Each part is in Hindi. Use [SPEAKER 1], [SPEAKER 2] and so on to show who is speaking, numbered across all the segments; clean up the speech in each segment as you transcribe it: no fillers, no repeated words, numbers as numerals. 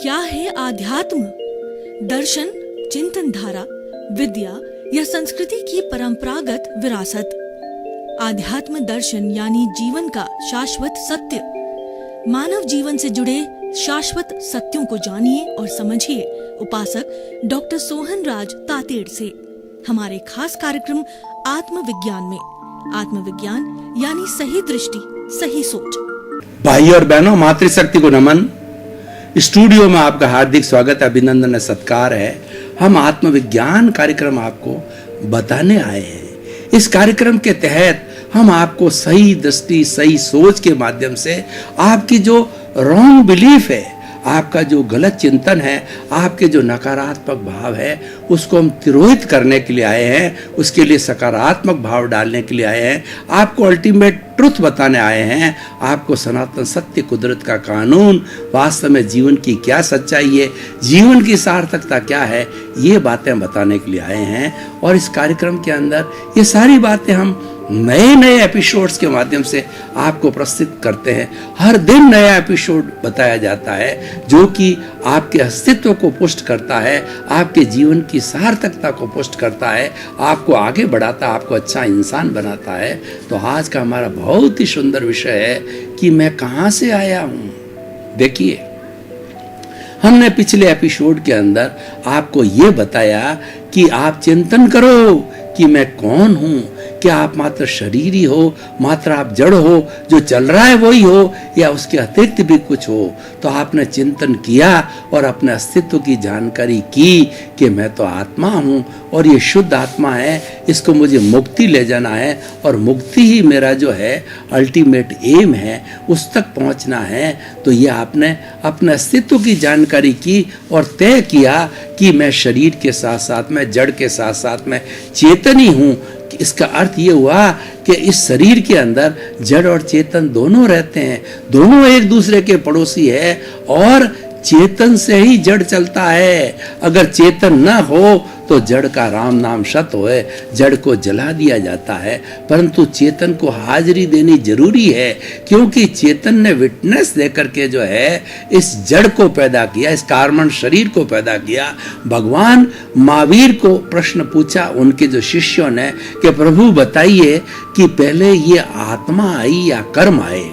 [SPEAKER 1] क्या है आध्यात्म? दर्शन, चिंतन धारा, विद्या या संस्कृति की परंपरागत विरासत। आध्यात्म दर्शन यानी जीवन का शाश्वत सत्य। मानव जीवन से जुड़े शाश्वत सत्यों को जानिए और समझिए उपासक डॉक्टर सोहन राज तातेड़ से हमारे खास कार्यक्रम आत्मविज्ञान में। आत्मविज्ञान यानी सही दृष्टि, सही सोच।
[SPEAKER 2] भाई और बहनों, मातृशक्ति को नमन। स्टूडियो में आपका हार्दिक स्वागत, अभिनंदन, सत्कार है। हम आत्मविज्ञान कार्यक्रम आपको बताने आए हैं। इस कार्यक्रम के तहत हम आपको सही दृष्टि, सही सोच के माध्यम से आपकी जो रॉन्ग बिलीफ है, आपका जो गलत चिंतन है, आपके जो नकारात्मक भाव है, उसको हम तिरोहित करने के लिए आए हैं। उसके लिए सकारात्मक भाव डालने के लिए आए हैं। आपको अल्टीमेट ट्रुथ बताने आए हैं। आपको सनातन सत्य, कुदरत का कानून, वास्तव में जीवन की क्या सच्चाई है, जीवन की सार्थकता क्या है, ये बातें बताने के लिए आए हैं। और इस कार्यक्रम के अंदर ये सारी बातें हम नए नए एपिसोड्स के माध्यम से आपको प्रस्तुत करते हैं। हर दिन नया एपिसोड बताया जाता है जो कि आपके अस्तित्व को पुष्ट करता है, आपके जीवन की सार्थकता को पुष्ट करता है, आपको आगे बढ़ाता है, आपको अच्छा इंसान बनाता है। तो आज का हमारा बहुत ही सुंदर विषय है कि मैं कहाँ से आया हूँ। देखिए, हमने पिछले एपिसोड के अंदर आपको ये बताया कि आप चिंतन करो कि मैं कौन हूँ। क्या आप मात्र शरीर ही हो, मात्र आप जड़ हो, जो चल रहा है वही हो, या उसके अतिरिक्त भी कुछ हो? तो आपने चिंतन किया और अपने अस्तित्व की जानकारी की कि मैं तो आत्मा हूँ और ये शुद्ध आत्मा है, इसको मुझे मुक्ति ले जाना है और मुक्ति ही मेरा जो है अल्टीमेट एम है, उस तक पहुँचना है। तो ये आपने अपने अस्तित्व की जानकारी की और तय किया कि मैं शरीर के साथ साथ में, जड़ के साथ साथ में चेतन ही हूँ। इसका अर्थ ये हुआ कि इस शरीर के अंदर जड़ और चेतन दोनों रहते हैं, दोनों एक दूसरे के पड़ोसी है और चेतन से ही जड़ चलता है। अगर चेतन न हो तो जड़ का राम नाम सत होए, जड़ को जला दिया जाता है। परंतु चेतन को हाजिरी देनी जरूरी है, क्योंकि चेतन ने विटनेस देकर के जो है इस जड़ को पैदा किया, इस कार्बन शरीर को पैदा किया। भगवान महावीर को प्रश्न पूछा उनके जो शिष्यों ने कि प्रभु बताइए कि पहले ये आत्मा आई या कर्म आए,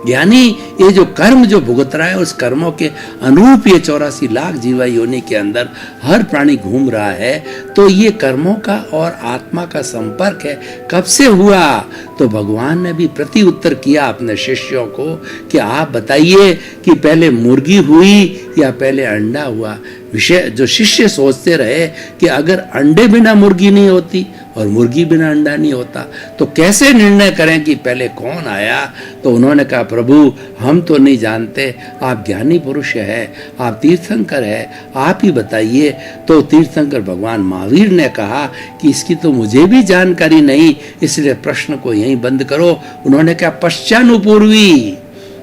[SPEAKER 2] यानी ये जो कर्म जो भुगत रहा है उस कर्मों के अनुरूप ये 84 लाख जीवा योनि के अंदर हर प्राणी घूम रहा है। तो ये कर्मों का और आत्मा का संपर्क है, कब से हुआ? तो भगवान ने भी प्रति उत्तर किया अपने शिष्यों को कि आप बताइए कि पहले मुर्गी हुई या पहले अंडा हुआ। विषय जो शिष्य सोचते रहे कि अगर अंडे बिना मुर्गी नहीं होती और मुर्गी बिना अंडा नहीं होता तो कैसे निर्णय करें कि पहले कौन आया? तो उन्होंने कहा प्रभु हम तो नहीं जानते, आप ज्ञानी पुरुष है, आप तीर्थंकर है, आप ही बताइए। तो तीर्थंकर भगवान महावीर ने कहा कि इसकी तो मुझे भी जानकारी नहीं, इसलिए प्रश्न को यहीं बंद करो। उन्होंने कहा पश्चानुपूर्वी,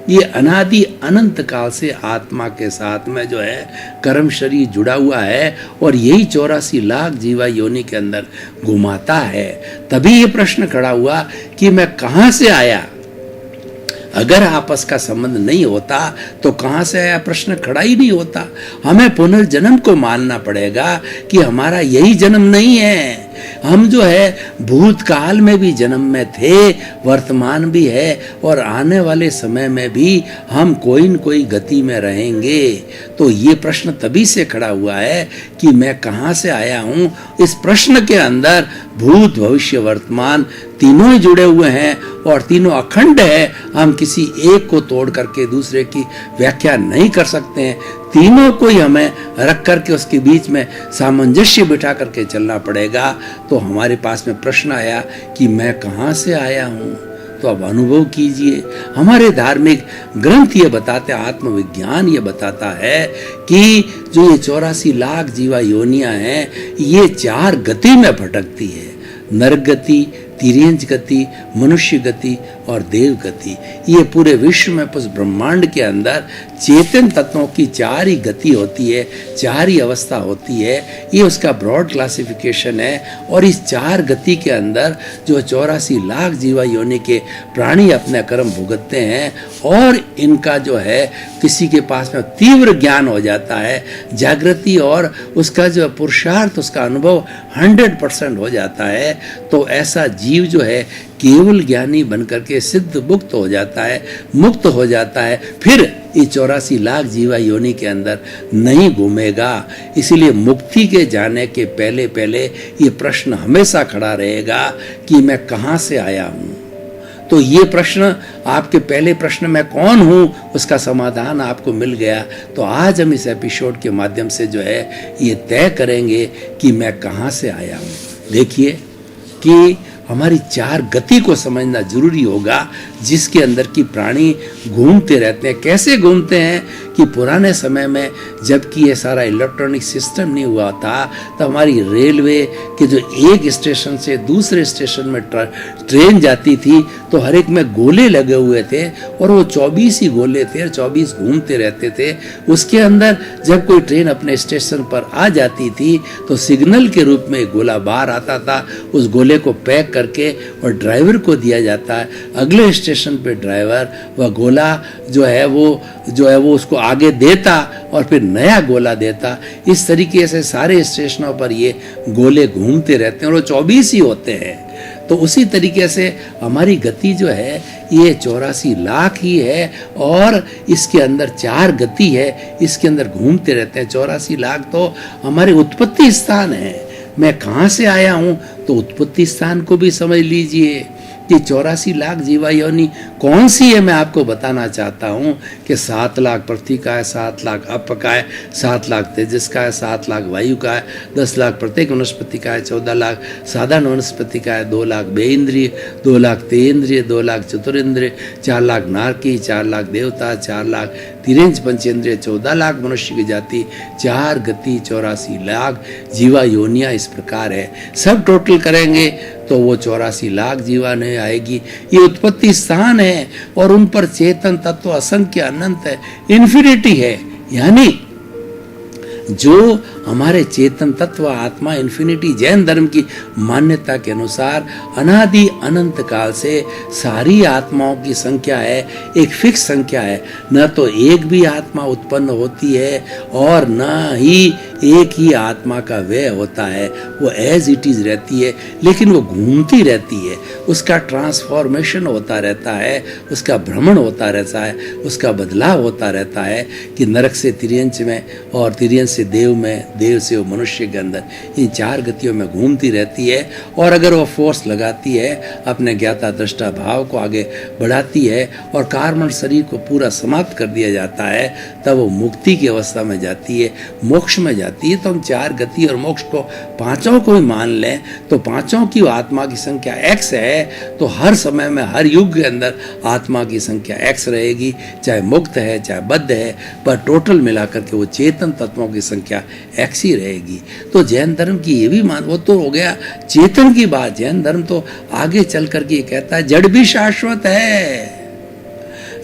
[SPEAKER 2] ये अनादि अनंत काल से आत्मा के साथ में जो है कर्म शरीर जुड़ा हुआ है और यही 84 लाख जीवा योनि के अंदर घुमाता है। तभी ये प्रश्न खड़ा हुआ कि मैं कहाँ से आया। अगर आपस का संबंध नहीं होता तो कहाँ से आया प्रश्न खड़ा ही नहीं होता। हमें पुनर्जन्म को मानना पड़ेगा कि हमारा यही जन्म नहीं है। हम जो है भूतकाल में भी जन्म में थे, वर्तमान भी है और आने वाले समय में भी हम कोई न कोई गति में रहेंगे। तो ये प्रश्न तभी से खड़ा हुआ है कि मैं कहाँ से आया हूँ। इस प्रश्न के अंदर भूत, भविष्य, वर्तमान तीनों ही जुड़े हुए हैं और तीनों अखंड है। हम किसी एक को तोड़ करके दूसरे की व्याख्या नहीं कर सकते हैं। तीनों को ही हमें रख करके उसके बीच में सामंजस्य बिठा करके चलना पड़ेगा। तो हमारे पास में प्रश्न आया कि मैं कहाँ से आया हूँ। तो अब अनुभव कीजिए। हमारे धार्मिक ग्रंथ ये बताते, आत्मविज्ञान ये बताता है कि जो ये 84 लाख जीवा योनियां हैं ये 4 गति में भटकती है। नरक गति, तिर्यंच गति, मनुष्य गति और देव गति। ये पूरे विश्व में, उस ब्रह्मांड के अंदर चेतन तत्वों की 4 ही गति होती है, 4 ही अवस्था होती है। ये उसका ब्रॉड क्लासिफिकेशन है। और इस 4 गति के अंदर जो 84 लाख जीवा योनि के प्राणी अपने कर्म भुगतते हैं, और इनका जो है किसी के पास में तीव्र ज्ञान हो जाता है, जागृति और उसका जो पुरुषार्थ, उसका अनुभव 100% हो जाता है, तो ऐसा जीव जो है केवल ज्ञानी बनकर के सिद्ध मुक्त हो जाता है, मुक्त हो जाता है। फिर ये 84 लाख जीवा योनि के अंदर नहीं घूमेगा। इसीलिए मुक्ति के जाने के पहले पहले ये प्रश्न हमेशा खड़ा रहेगा कि मैं कहाँ से आया हूँ। तो ये प्रश्न, आपके पहले प्रश्न मैं कौन हूँ, उसका समाधान आपको मिल गया। तो आज हम इस एपिसोड के माध्यम से जो है ये तय करेंगे कि मैं कहाँ से आया हूँ। देखिए कि हमारी 4 गति को समझना जरूरी होगा, जिसके अंदर की प्राणी घूमते रहते हैं। कैसे घूमते हैं कि पुराने समय में जबकि ये सारा इलेक्ट्रॉनिक सिस्टम नहीं हुआ था, तो हमारी रेलवे के जो एक स्टेशन से दूसरे स्टेशन में ट्रेन जाती थी, तो हर एक में गोले लगे हुए थे, और वो 24 ही गोले थे और 24 घूमते रहते थे। उसके अंदर जब कोई ट्रेन अपने स्टेशन पर आ जाती थी, तो सिग्नल के रूप में गोला बाहर आता था। उस गोले को पैक करके और ड्राइवर को दिया जाता है। अगले स्टेशन पे ड्राइवर वह गोला जो है वो उसको आगे देता और फिर नया गोला देता। इस तरीके से सारे स्टेशनों पर ये गोले घूमते रहते हैं, और वो 24 ही होते हैं। तो उसी तरीके से हमारी गति जो है ये 84 लाख ही है, और इसके अंदर 4 गति है, इसके अंदर घूमते रहते हैं। 84 लाख तो हमारे उत्पत्ति स्थान है। मैं कहाँ से आया हूँ, तो उत्पत्ति स्थान को भी समझ लीजिए कि 84 लाख जीवा योनि कौन सी है। मैं आपको बताना चाहता हूँ कि 7 लाख पृथ्वी का है, 7 लाख अप का है, 7 लाख तेजस का है, 7 लाख वायु का है, 10 लाख प्रत्येक वनस्पति का है, 14 लाख साधारण वनस्पति का है, 2 लाख बेइंद्रिय, 2 लाख तेन्द्रिय, 2 लाख चतुरेंद्रिय, 4 लाख नारकी, 4 लाख देवता, 4 लाख तिरेंज पंचेंद्रिय, 14 लाख मनुष्य की जाति, 4 गति, 84 लाख जीवा योनियाँ इस प्रकार है। सब टोटल करेंगे तो वो 84 लाख जीवा नहीं आएगी। ये उत्पत्ति स्थान है, और उन पर चेतन तत्व असंख्य अनंत है, इन्फिनिटी है। यानी जो हमारे चेतन तत्व आत्मा इन्फिनिटी, जैन धर्म की मान्यता के अनुसार अनादि अनंत काल से सारी आत्माओं की संख्या है, एक फिक्स संख्या है। न तो एक भी आत्मा उत्पन्न होती है, और न ही एक ही आत्मा का व्यय होता है। वो एज इट इज रहती है, लेकिन वो घूमती रहती है। उसका ट्रांसफॉर्मेशन होता रहता है, उसका भ्रमण होता रहता है, उसका बदलाव होता रहता है कि नरक से तिर्यंच में, और तिर्यंच से देव में, देव से वो मनुष्य के अंदर, इन 4 गतियों में घूमती रहती है। और अगर वो फोर्स लगाती है, अपने ज्ञाता दृष्टा भाव को आगे बढ़ाती है, और कार्बन शरीर को पूरा समाप्त कर दिया जाता है, तब वो मुक्ति की अवस्था में जाती है, मोक्ष में जाती है। तो हम 4 गति और मोक्ष को पांचों को ही मान लें, तो पांचों की आत्मा की संख्या x है, तो हर समय में, हर युग के अंदर आत्मा की संख्या x रहेगी, चाहे मुक्त है चाहे बद्ध है, पर टोटल मिलाकर के वो चेतन तत्वों की संख्या x ही रहेगी। तो जैन धर्म की ये भी मान, वो तो हो गया चेतन की बात। जैन धर्म तो आगे चल करके ये कहता है जड़ भी शाश्वत है,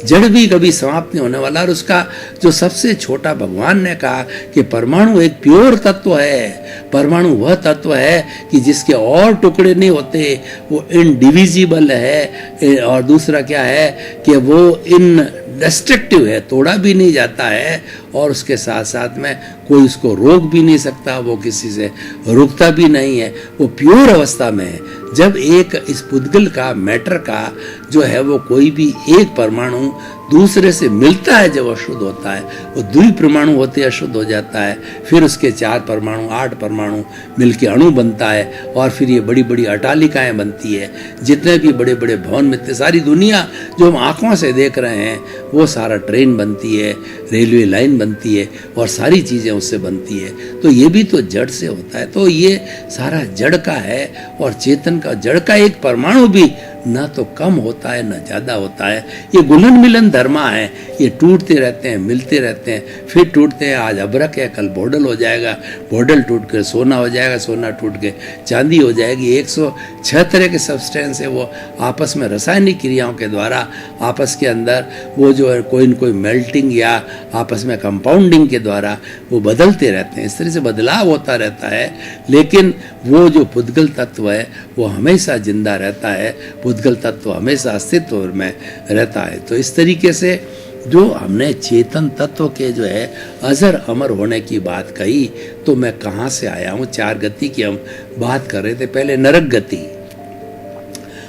[SPEAKER 2] जड़ भी कभी समाप्त नहीं होने वाला। और उसका जो सबसे छोटा, भगवान ने कहा कि परमाणु एक प्योर तत्व है। परमाणु वह तत्व है कि जिसके और टुकड़े नहीं होते, वो इनडिविजिबल है। और दूसरा क्या है कि वो इनडेस्ट्रक्टिव है, तोड़ा भी नहीं जाता है, और उसके साथ साथ में कोई उसको रोक भी नहीं सकता, वो किसी से रुकता भी नहीं है, वो प्योर अवस्था में है। जब एक इस पुद्गल का, मैटर का जो है, वो कोई भी एक परमाणु दूसरे से मिलता है, जब अशुद्ध होता है, वो द्विपरमाणु होते अशुद्ध हो जाता है। फिर उसके 4 परमाणु, 8 परमाणु मिलके अणु बनता है, और फिर ये बड़ी बड़ी अटालिकाएं बनती है। जितने भी बड़े बड़े भवन मिलते, सारी दुनिया जो हम आंखों से देख रहे हैं, वो सारा ट्रेन बनती है, रेलवे लाइन बनती है, और सारी चीजें उससे बनती है। तो ये भी तो जड़ से होता है। तो ये सारा जड़ का है, और चेतन का, जड़ का एक परमाणु भी ना तो कम होता है ना ज़्यादा होता है। ये गुलन मिलन धर्मा है, ये टूटते रहते हैं, मिलते रहते हैं, फिर टूटते हैं। आज अबरक है, कल बोडल हो जाएगा, बोडल टूट कर सोना हो जाएगा, सोना टूट के चांदी हो जाएगी। 106 तरह के सब्सटेंस है, वो आपस में रासायनिक क्रियाओं के द्वारा आपस के अंदर वो जो है कोई न कोई मेल्टिंग या आपस में कंपाउंडिंग के द्वारा वो बदलते रहते हैं। इस तरह से बदलाव होता रहता है, लेकिन वो जो पुद्गल तत्व है वो हमेशा जिंदा रहता है, पुद्गल तत्व हमेशा अस्तित्व में रहता है। तो इस तरीके से जो हमने चेतन तत्व के जो है अजर अमर होने की बात कही, तो मैं कहाँ से आया हूँ? 4 गति की हम बात कर रहे थे। पहले नरक गति।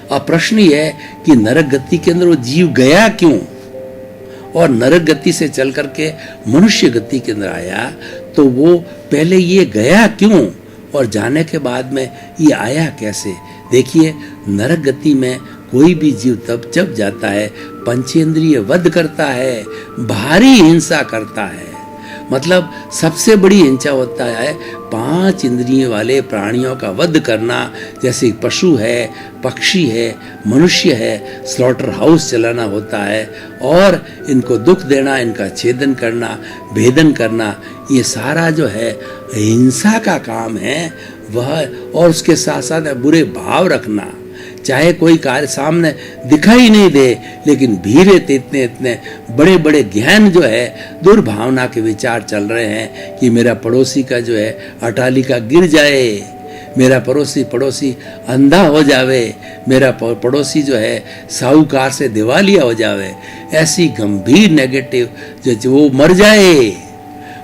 [SPEAKER 2] अब प्रश्न ये है कि नरक गति के अंदर वो जीव गया क्यों, और नरक गति से चल करके मनुष्य गति के अंदर आया, तो वो पहले ये गया क्यों और जाने के बाद में ये आया कैसे? देखिए, नरक गति में कोई भी जीव तब जब जाता है पंचेंद्रिय वध करता है, भारी हिंसा करता है। मतलब सबसे बड़ी हिंसा होता है 5 इंद्रियों वाले प्राणियों का वध करना, जैसे पशु है, पक्षी है, मनुष्य है, स्लॉटर हाउस चलाना होता है, और इनको दुख देना, इनका छेदन करना, भेदन करना, ये सारा जो है हिंसा का काम है वह। और उसके साथ साथ बुरे भाव रखना, चाहे कोई कार्य सामने दिखाई नहीं दे, लेकिन भीरे इतने इतने बड़े बड़े ज्ञान जो है, दुर्भावना के विचार चल रहे हैं कि मेरा पड़ोसी का जो है अटालिका गिर जाए, मेरा पड़ोसी अंधा हो जावे, मेरा पड़ोसी जो है साहूकार से दिवालिया हो जावे, ऐसी गंभीर नेगेटिव जो वो मर जाए,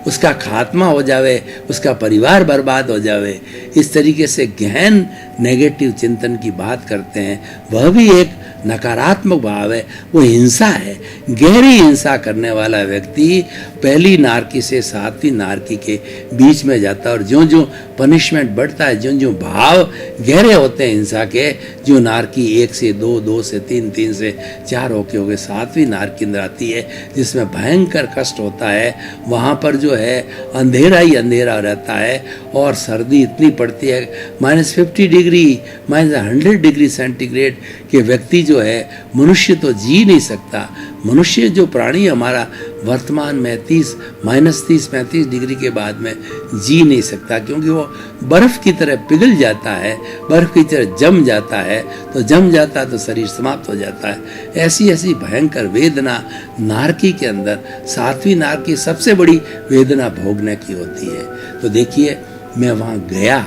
[SPEAKER 2] उसका खात्मा हो जावे, उसका परिवार बर्बाद हो जावे, इस तरीके से गहन नेगेटिव चिंतन की बात करते हैं। वह भी एक नकारात्मक भाव है, वो हिंसा है। गहरी हिंसा करने वाला व्यक्ति पहली नारकी से 7वीं नारकी के बीच में जाता है, और ज्यों ज्यों पनिशमेंट बढ़ता है, ज्यों ज्यों भाव गहरे होते हैं हिंसा के, जो नारकी 1 से 2, 2 से 3, 3 से 4 होके 7वीं नारकी अंदर आती है, जिसमें भयंकर कष्ट होता है। वहाँ पर जो है अंधेरा ही अंधेरा रहता है, और सर्दी इतनी पड़ती है, -50 डिग्री, -100 डिग्री सेंटीग्रेड के व्यक्ति जो है, मनुष्य तो जी नहीं सकता। मनुष्य जो प्राणी हमारा वर्तमान में -30-35 डिग्री के बाद में जी नहीं सकता, क्योंकि वो बर्फ की तरह पिघल जाता है, बर्फ की तरह जम जाता है, तो जम जाता है तो शरीर समाप्त हो जाता है। ऐसी ऐसी भयंकर वेदना नारकी के अंदर 7वीं नारकी सबसे बड़ी वेदना भोगने की होती है। तो देखिए, मैं वहाँ गया,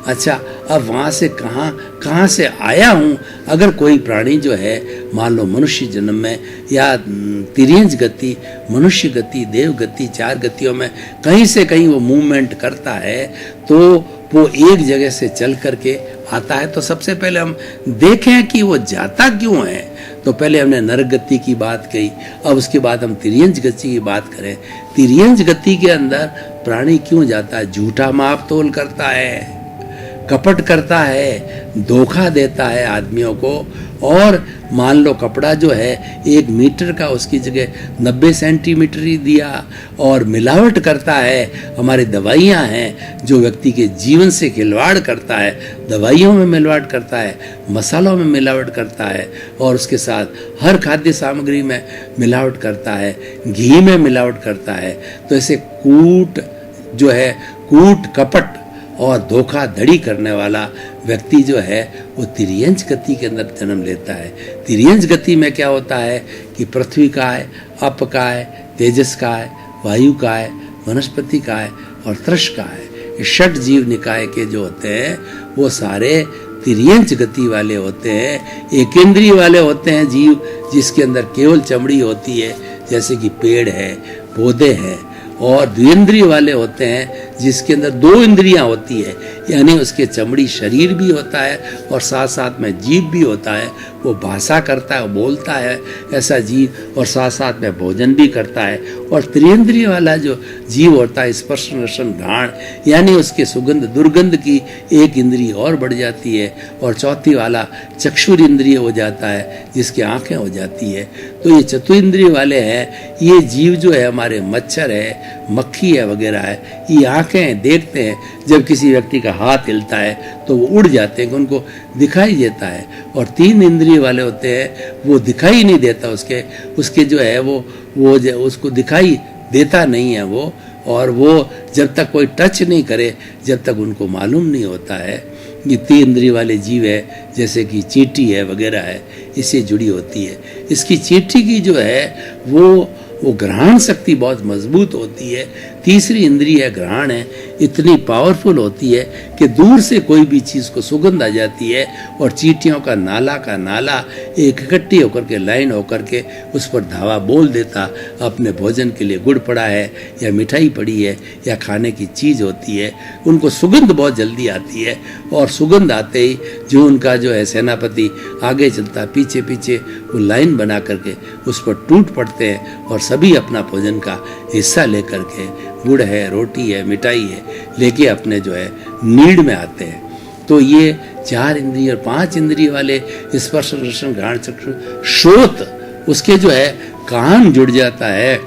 [SPEAKER 2] अच्छा अब वहाँ से कहाँ से आया हूँ? अगर कोई प्राणी जो है, मान लो मनुष्य जन्म में या तिर्यंज गति, मनुष्य गति, देव गति, 4 गतियों में कहीं से कहीं वो मूवमेंट करता है, तो वो एक जगह से चल करके आता है। तो सबसे पहले हम देखें कि वो जाता क्यों है। तो पहले हमने नरक गति की बात कही, अब उसके बाद हम तिर्यंज गति की बात करें। तिर्यंज गति के अंदर प्राणी क्यों जाता है? झूठा माप तोल करता है, कपट करता है, धोखा देता है आदमियों को, और मान लो कपड़ा जो है 1 मीटर का उसकी जगह 90 सेंटीमीटर ही दिया, और मिलावट करता है। हमारी दवाइयाँ हैं जो व्यक्ति के जीवन से खिलवाड़ करता है, दवाइयों में मिलावट करता है, मसालों में मिलावट करता है, और उसके साथ हर खाद्य सामग्री में मिलावट करता है, घी में मिलावट करता है। तो ऐसे कूट कपट और धोखाधड़ी करने वाला व्यक्ति जो है वो तिर्यंज गति के अंदर जन्म लेता है। तिर्यंज गति में क्या होता है कि पृथ्वी का है, अप का है, तेजस का है, वायु का है, वनस्पति का है और त्रश का है। ये 6 जीव निकाय के जो होते हैं वो सारे तिर्यंज गति वाले होते हैं। एकेंद्रीय वाले होते हैं जीव, जिसके अंदर केवल चमड़ी होती है, जैसे कि पेड़ है, पौधे हैं। और द्विंद्रिय वाले होते हैं जिसके अंदर 2 इंद्रियां होती है, यानी उसके चमड़ी शरीर भी होता है और साथ साथ में जीव भी होता है। वो भाषा करता है, बोलता है ऐसा जीव, और साथ साथ में भोजन भी करता है। और त्रिंद्रिय वाला जो जीव होता है, स्पर्श रसन घ्राण, यानी उसके सुगंध दुर्गंध की 1 इंद्रिय और बढ़ जाती है, और चौथी वाला चक्षुर इंद्रिय हो जाता है, जिसकी आंखें हो जाती है। तो ये चतुर्ंद्रिय वाले हैं। ये जीव जो है हमारे मच्छर है, मक्खी है वगैरह है, ये आंखें देखते हैं। जब किसी व्यक्ति का हाथ हिलता है तो वो उड़ जाते हैं, उनको दिखाई देता है। और 3 इंद्रिय वाले होते हैं वो दिखाई नहीं देता, उसके जो है वो उसको दिखाई देता नहीं है वो, और वो जब तक कोई टच नहीं करे, जब तक उनको मालूम नहीं होता है ये 3 इंद्रिय वाले जीव है, जैसे कि चींटी है वगैरह है, इससे जुड़ी होती है। इसकी चींटी की जो है वो ग्रहण शक्ति बहुत मजबूत होती है। तीसरी इंद्रिय है ग्रहण है, इतनी पावरफुल होती है कि दूर से कोई भी चीज़ को सुगंध आ जाती है और चींटियों का नाला एक इकट्ठी होकर के लाइन होकर के उस पर धावा बोल देता, अपने भोजन के लिए गुड़ पड़ा है या मिठाई पड़ी है या खाने की चीज़ होती है, उनको सुगंध बहुत जल्दी आती है। और सुगंध आते ही जो उनका जो है सेनापति आगे चलता, पीछे पीछे वो लाइन बना करके उस पर टूट पड़ते हैं और सभी अपना भोजन का हिस्सा लेकर के, गुड़ है, रोटी है, मिठाई है, लेके अपने जो है नीड में आते हैं। तो ये 4 इंद्रिय और 5 इंद्रिय वाले स्पर्श, रसन, घ्राण, चक्षु, श्रोत, उसके जो है कान जुड़ जाता है,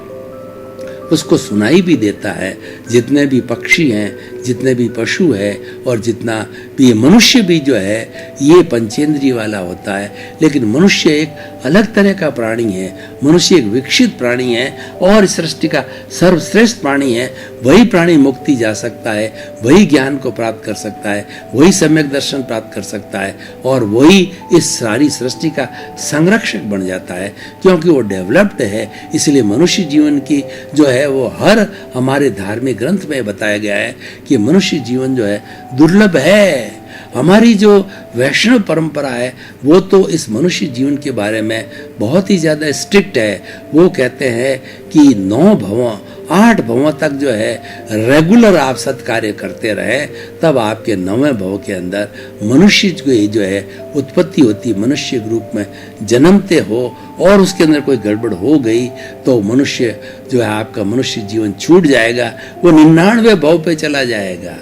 [SPEAKER 2] उसको सुनाई भी देता है। जितने भी पक्षी हैं, जितने भी पशु है और जितना भी मनुष्य भी जो है ये पंचेंद्रिय वाला होता है। लेकिन मनुष्य एक अलग तरह का प्राणी है, मनुष्य एक विकसित प्राणी है और इस सृष्टि का सर्वश्रेष्ठ प्राणी है। वही प्राणी मुक्ति जा सकता है, वही ज्ञान को प्राप्त कर सकता है, वही सम्यक दर्शन प्राप्त कर सकता है और वही इस सारी सृष्टि का संरक्षक बन जाता है, क्योंकि वो डेवलप्ड है। इसलिए मनुष्य जीवन की जो है वो हर हमारे धार्मिक ग्रंथ में बताया गया है कि मनुष्य जीवन जो है दुर्लभ है। हमारी जो वैष्णव परंपरा है वो तो इस मनुष्य जीवन के बारे में बहुत ही ज़्यादा स्ट्रिक्ट है। वो कहते हैं कि 9 भवों 8 भवों तक जो है रेगुलर आप सत्कार्य करते रहे, तब आपके 9वें भव के अंदर मनुष्य की जो है उत्पत्ति होती, मनुष्य के रूप में जन्मते हो और उसके अंदर कोई गड़बड़ हो गई तो मनुष्य जो है आपका मनुष्य जीवन छूट जाएगा, वो 99वें भव पे चला जाएगा।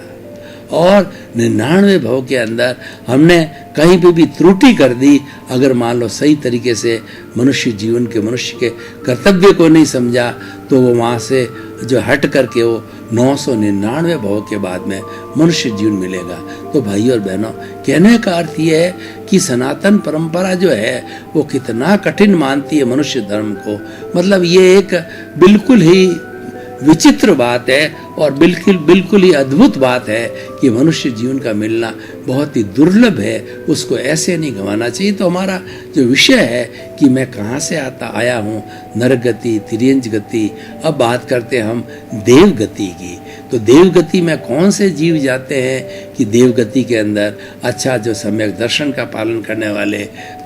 [SPEAKER 2] और 99वें भव के अंदर हमने कहीं पे भी त्रुटि कर दी, अगर मान लो सही तरीके से मनुष्य जीवन के मनुष्य के कर्तव्य को नहीं समझा, तो वो वहाँ से जो हट करके वो 999 भव के बाद में मनुष्य जीवन मिलेगा। तो भाई और बहनों, कहने का अर्थ ये है कि सनातन परंपरा जो है वो कितना कठिन मानती है मनुष्य धर्म को। मतलब ये एक बिल्कुल ही विचित्र बात है और बिल्कुल ही अद्भुत बात है कि मनुष्य जीवन का मिलना बहुत ही दुर्लभ है, उसको ऐसे नहीं गंवाना चाहिए। तो हमारा जो विषय है कि मैं कहाँ से आया हूँ, नरगति, तिर्यंच गति। अब बात करते हैं हम देवगति की। तो देवगति में कौन से जीव जाते हैं कि देवगति के अंदर अच्छा जो सम्यक दर्शन का पालन करने वाले,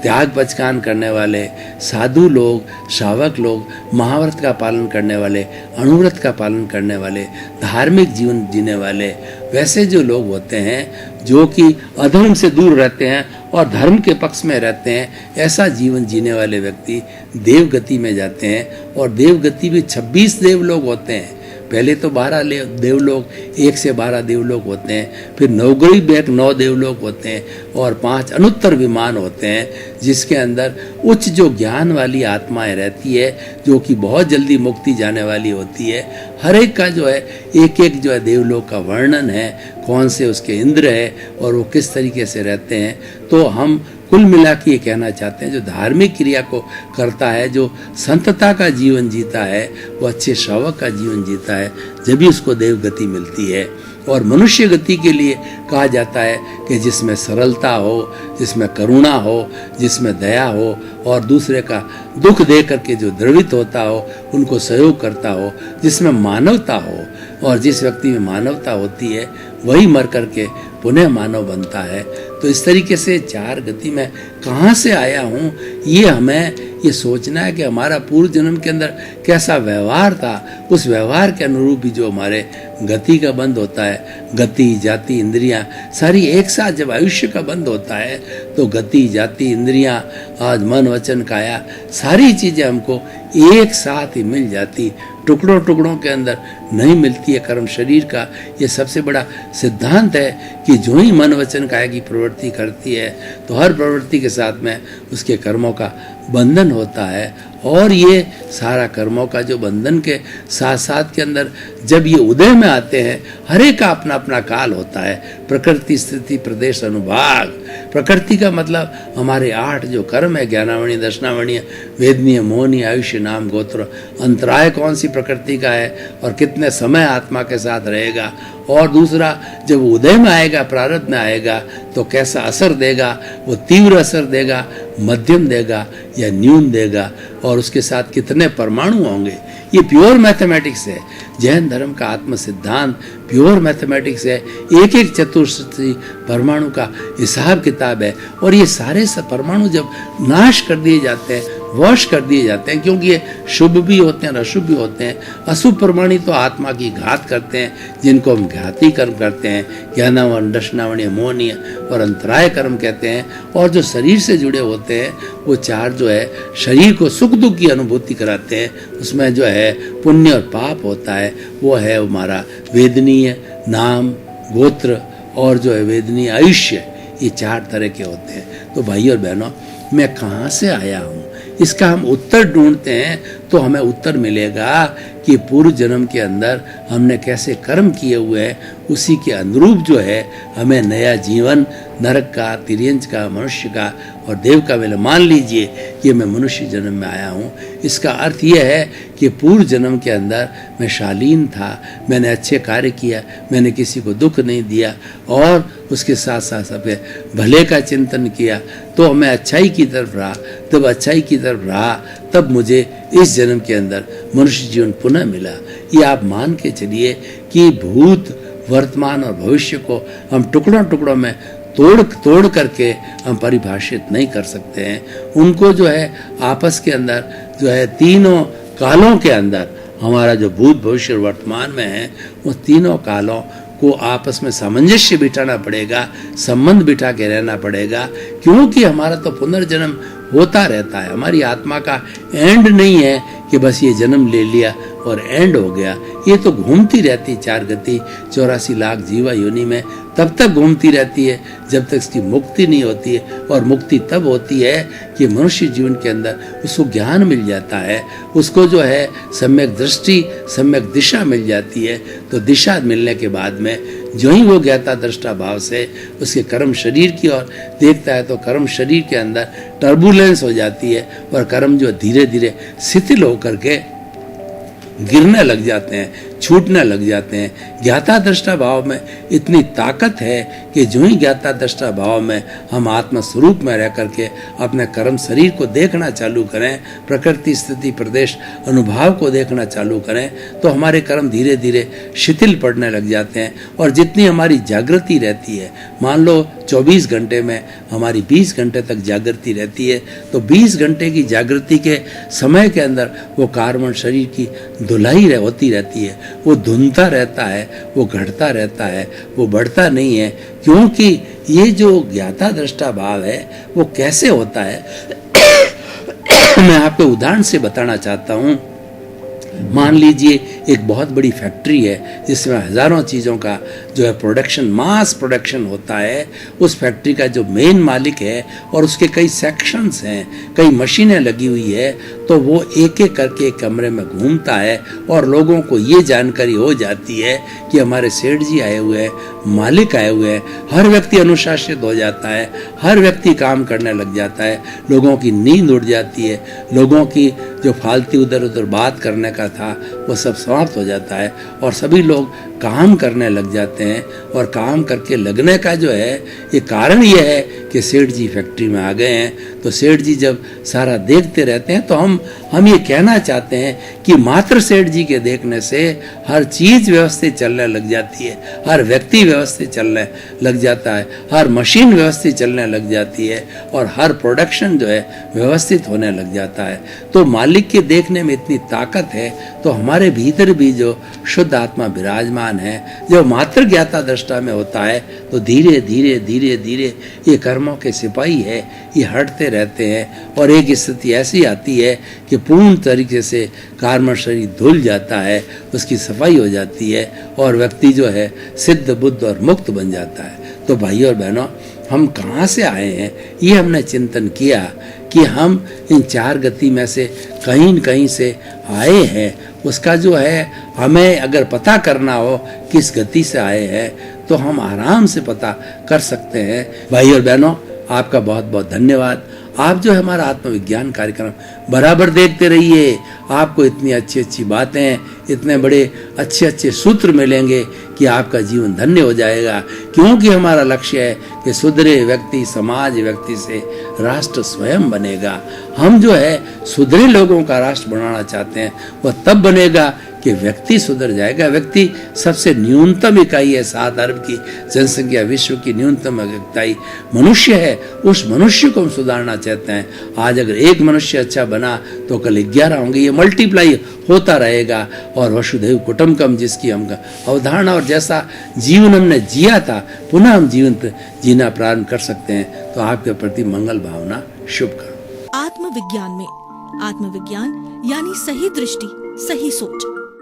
[SPEAKER 2] त्याग पचकान करने वाले, साधु लोग, श्रावक लोग, महाव्रत का पालन करने वाले, अणुव्रत का पालन करने वाले, धार्मिक जीवन जीने वाले, वैसे जो लोग होते हैं जो कि अधर्म से दूर रहते हैं और धर्म के पक्ष में रहते हैं, ऐसा जीवन जीने वाले व्यक्ति देवगति में जाते हैं। और देवगति में 26 देवलोक होते हैं। पहले तो 12 देवलोक, 1 से 12 देवलोक होते हैं, फिर नवग्रही बैक 9 देवलोक होते हैं और 5 अनुत्तर विमान होते हैं, जिसके अंदर उच्च जो ज्ञान वाली आत्माएं रहती है, जो कि बहुत जल्दी मुक्ति जाने वाली होती है। हर एक का जो है एक जो है देवलोक का वर्णन है, कौन से उसके इंद्र है और वो किस तरीके से रहते हैं। तो हम कुल मिला के ये कहना चाहते हैं, जो धार्मिक क्रिया को करता है, जो संतता का जीवन जीता है, वो अच्छे श्रावक का जीवन जीता है, जब भी उसको देवगति मिलती है। और मनुष्य गति के लिए कहा जाता है कि जिसमें सरलता हो, जिसमें करुणा हो, जिसमें दया हो और दूसरे का दुख दे करके जो द्रवित होता हो, उनको सहयोग करता हो, जिसमें मानवता हो। और जिस व्यक्ति में मानवता होती है वही मर करके पुनः मानव बनता है। तो इस तरीके से 4 गति में कहाँ से आया हूँ, ये हमें ये सोचना है कि हमारा पूर्व जन्म के अंदर कैसा व्यवहार था, उस व्यवहार के अनुरूप ही जो हमारे गति का बंद होता है। गति, जाति, इंद्रियां सारी एक साथ जब आयुष्य का बंद होता है तो गति, जाति, इंद्रियां, आज मन, वचन, काया, सारी चीज़ें हमको एक साथ ही मिल जाती, टुकड़ों टुकड़ों के अंदर नहीं मिलती है। कर्म शरीर का ये सबसे बड़ा सिद्धांत है कि जो ही मन, वचन, काया की प्रवृत्ति करती है तो हर प्रवृत्ति के साथ में उसके कर्मों का बंधन होता है। और ये सारा कर्मों का जो बंधन के साथ साथ के अंदर जब ये उदय में आते हैं, हर एक का अपना अपना काल होता है। प्रकृति, स्थिति, प्रदेश, अनुभाग। प्रकृति का मतलब हमारे 8 जो कर्म है, ज्ञानावणीय, दर्शनावणीय, वेदनीय, मोहनीय, आयुष्य, नाम, गोत्र। अंतराय कौन सी प्रकृति का है और कितने समय आत्मा के साथ रहेगा। और दूसरा, जब उदय में आएगा, प्रारब्ध में आएगा, तो कैसा असर देगा, वो तीव्र असर देगा, मध्यम देगा या न्यून देगा, और उसके साथ कितने परमाणु होंगे। ये प्योर मैथमेटिक्स है। जैन धर्म का आत्म सिद्धांत प्योर मैथमेटिक्स है। एक एक चतुर्शी परमाणु का हिसाब किताब है। और ये सारे परमाणु जब नाश कर दिए जाते हैं, वश कर दिए जाते हैं, क्योंकि ये शुभ भी होते हैं और अशुभ भी होते हैं। अशुभ परमाणु तो आत्मा की घात करते हैं, जिनको हम घाती कर्म करते हैं, ज्ञानावन, दर्शनावणीय, मोहनीय और अंतराय कर्म कहते हैं। और जो शरीर से जुड़े होते हैं, वो 4 जो है शरीर को सुख दुख की अनुभूति कराते हैं। उसमें जो है पुण्य और पाप होता है, वो है हमारा वेदनीय, नाम, गोत्र और जो है वेदनीय, आयुष्य। ये 4 तरह के होते हैं। तो भाई और बहनों, मैं कहाँ से आया हूँ, इसका हम उत्तर ढूंढते हैं तो हमें उत्तर मिलेगा कि पूर्व जन्म के अंदर हमने कैसे कर्म किए हुए हैं, उसी के अनुरूप जो है हमें नया जीवन, नरक का, तिर्यंच का, मनुष्य का और देव का मिला। मान लीजिए कि मैं मनुष्य जन्म में आया हूँ। इसका अर्थ यह है कि पूर्व जन्म के अंदर मैं शालीन था, मैंने अच्छे कार्य किया, मैंने किसी को दुख नहीं दिया और उसके साथ साथ सबके भले का चिंतन किया, तो मैं अच्छाई की तरफ रहा। तब अच्छाई की तरफ रहा, तब मुझे इस जन्म के अंदर मनुष्य जीवन पुनः मिला। ये आप मान के चलिए कि भूत, वर्तमान और भविष्य को हम टुकड़ों टुकड़ों में तोड़ करके हम परिभाषित नहीं कर सकते हैं। उनको जो है आपस के अंदर जो है तीनों कालों के अंदर हमारा जो भूत, भविष्य और वर्तमान में है, वो तीनों कालों को आपस में सामंजस्य बिठाना पड़ेगा, संबंध बिठा के रहना पड़ेगा। क्योंकि हमारा तो पुनर्जन्म होता रहता है। हमारी आत्मा का एंड नहीं है कि बस ये जन्म ले लिया और एंड हो गया। ये तो घूमती रहती 4 गति 84 लाख जीवा योनि में, तब तक घूमती रहती है जब तक इसकी मुक्ति नहीं होती है। और मुक्ति तब होती है कि मनुष्य जीवन के अंदर उसको ज्ञान मिल जाता है, उसको जो है सम्यक दृष्टि, सम्यक दिशा मिल जाती है। तो दिशा मिलने के बाद में जो ही वो ज्ञाता दृष्टा भाव से उसके कर्म शरीर की ओर देखता है, तो कर्म शरीर के अंदर टर्बुलेंस हो जाती है और कर्म जो धीरे धीरे शिथिल होकर के गिरने लग जाते हैं, छूटने लग जाते हैं। ज्ञाता दृष्टा भाव में इतनी ताकत है कि जो ही ज्ञाता दृष्टा भाव में हम आत्म स्वरूप में रह करके अपने कर्म शरीर को देखना चालू करें, प्रकृति, स्थिति, प्रदेश, अनुभाव को देखना चालू करें, तो हमारे कर्म धीरे धीरे शिथिल पड़ने लग जाते हैं। और जितनी हमारी जागृति रहती है, मान लो 24 घंटे में हमारी 20 घंटे तक जागृति रहती है, तो 20 घंटे की जागृति के समय के अंदर वो कार्बन शरीर की धुलाई होती रहती है, वो धुनता रहता है, वो घटता रहता है, वो बढ़ता नहीं है। क्योंकि ये जो ज्ञाता दृष्टा भाव है वो कैसे होता है मैं आपको उदाहरण से बताना चाहता हूँ। मान लीजिए एक बहुत बड़ी फैक्ट्री है जिसमें हजारों चीज़ों का जो है प्रोडक्शन, मास प्रोडक्शन होता है। उस फैक्ट्री का जो मेन मालिक है और उसके कई सेक्शंस हैं, कई मशीनें लगी हुई है, तो वो एक एक करके एक कमरे में घूमता है और लोगों को ये जानकारी हो जाती है कि हमारे सेठ जी आए हुए हैं, मालिक आए हुए हैं। हर व्यक्ति अनुशासित हो जाता है, हर व्यक्ति काम करने लग जाता है, लोगों की नींद उड़ जाती है, लोगों की जो फालतू इधर उधर बात करने का था वो सब समाप्त हो जाता है और सभी लोग काम करने लग जाते हैं। और काम करके लगने का जो है ये कारण ये है कि सेठ जी फैक्ट्री में आ गए हैं। तो सेठ जी जब सारा देखते रहते हैं तो हम ये कहना चाहते हैं कि मात्र सेठ जी के देखने से हर चीज़ व्यवस्थित चलने लग जाती है, हर व्यक्ति व्यवस्थित चलने लग जाता है, हर मशीन व्यवस्थित चलने लग जाती है और हर प्रोडक्शन जो है व्यवस्थित होने लग जाता है। तो मालिक के देखने में इतनी ताकत है, तो हमारे भीतर भी जो शुद्ध आत्मा विराजमान है, जो मात्र ज्ञाता दृष्टा में होता है, तो धीरे धीरे धीरे धीरे ये कर्मों के सिपाही है, ये हटते रहते हैं। और एक स्थिति ऐसी आती है कि पूर्ण तरीके से कार्म शरीर धुल जाता है, उसकी सफाई हो जाती है और व्यक्ति जो है सिद्ध, बुद्ध और मुक्त बन जाता है। तो भाइयों और बहनों, हम कहाँ से आए हैं ये हमने चिंतन किया कि हम इन 4 गति में से कहीं न कहीं से आए हैं, उसका जो है हमें अगर पता करना हो किस गति से आए हैं तो हम आराम से पता कर सकते हैं। भाई और बहनों, आपका बहुत बहुत धन्यवाद। आप जो है हमारा आत्मविज्ञान कार्यक्रम बराबर देखते रहिए। आपको इतनी अच्छी अच्छी बातें, इतने बड़े अच्छे अच्छे सूत्र मिलेंगे कि आपका जीवन धन्य हो जाएगा, क्योंकि हमारा लक्ष्य है कि सुधरे व्यक्ति समाज व्यक्ति से राष्ट्र स्वयं बनेगा। हम जो है सुधरे लोगों का राष्ट्र बनाना चाहते हैं, वह तब बनेगा कि व्यक्ति सुधर जाएगा। व्यक्ति सबसे न्यूनतम इकाई है, 7 अरब की जनसंख्या विश्व की न्यूनतम इकाई मनुष्य है। उस मनुष्य को हम सुधारना चाहते हैं। आज अगर एक मनुष्य अच्छा बना तो कल 11 होंगे, ये मल्टीप्लाई होता रहेगा। और वसुधैव कुटुंबकम जिसकी हम अवधारणा और जैसा जीवन हमने जिया था पुनः हम जीवन जीना प्रारंभ कर सकते हैं। तो आपके प्रति मंगल भावना, शुभकामना।
[SPEAKER 1] आत्मविज्ञान में आत्मविज्ञान यानी सही दृष्टि, सही सोच।